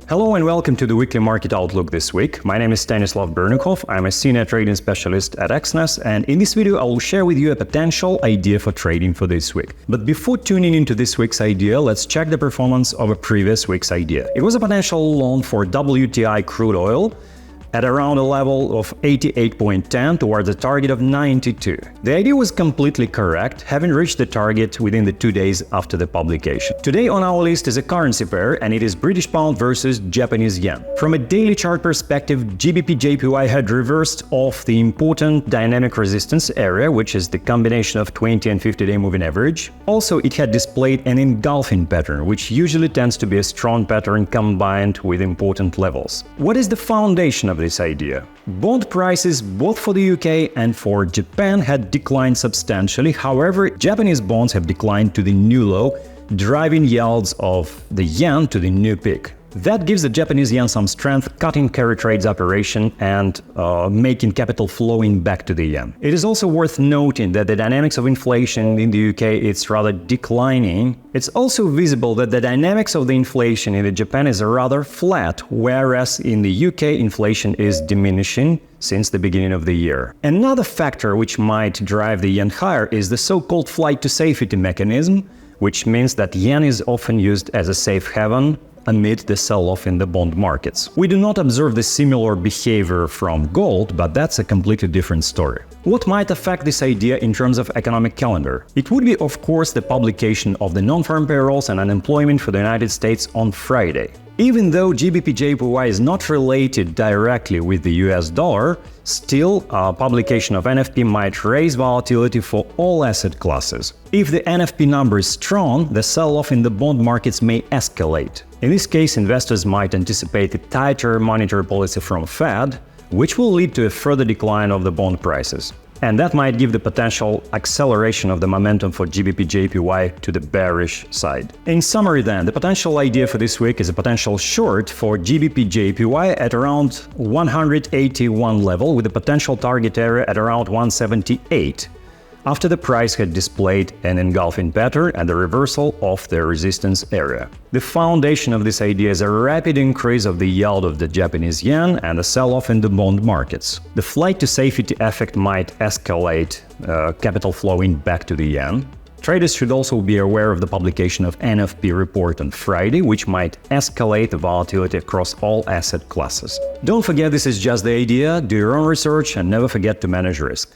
Hello and welcome to the weekly market outlook this week. My name is Stanislav Bernukov. I'm a senior trading specialist at Exness, and in this video I will share with you a potential idea for trading for this week. But before tuning into this week's idea, let's check the performance of a previous week's idea. It was a potential long for WTI crude oil at around a level of 88.10 towards a target of 92. The idea was completely correct, having reached the target within the 2 days after the publication. Today on our list is a currency pair, and it is British pound versus Japanese yen. From a daily chart perspective, GBPJPY had reversed off the important dynamic resistance area, which is the combination of 20 and 50-day moving average. Also, it had displayed an engulfing pattern, which usually tends to be a strong pattern combined with important levels. What is the foundation of this idea? Bond prices both for the UK and for Japan had declined substantially. However, Japanese bonds have declined to the new low, driving yields of the yen to the new peak. That gives the Japanese yen some strength, cutting carry trades operation and making capital flowing back to the yen. It is also worth noting that the dynamics of inflation in the UK is rather declining. It's also visible that the dynamics of the inflation in Japan is rather flat, whereas in the UK inflation is diminishing since the beginning of the year. Another factor which might drive the yen higher is the so-called flight to safety mechanism, which means that yen is often used as a safe haven amid the sell-off in the bond markets. We do not observe the similar behavior from gold, but that's a completely different story. What might affect this idea in terms of economic calendar? It would be, of course, the publication of the non-farm payrolls and unemployment for the United States on Friday. Even though GBPJPY is not related directly with the US dollar, still, publication of NFP might raise volatility for all asset classes. If the NFP number is strong, the sell-off in the bond markets may escalate. In this case, investors might anticipate a tighter monetary policy from Fed, which will lead to a further decline of the bond prices. And that might give the potential acceleration of the momentum for GBPJPY to the bearish side. In summary then, the potential idea for this week is a potential short for GBPJPY at around 181 level with a potential target area at around 178. After the price had displayed an engulfing pattern and the reversal of the resistance area. The foundation of this idea is a rapid increase of the yield of the Japanese yen and a sell-off in the bond markets. The flight to safety effect might escalate capital flowing back to the yen. Traders should also be aware of the publication of NFP report on Friday, which might escalate the volatility across all asset classes. Don't forget, this is just the idea, do your own research and never forget to manage risk.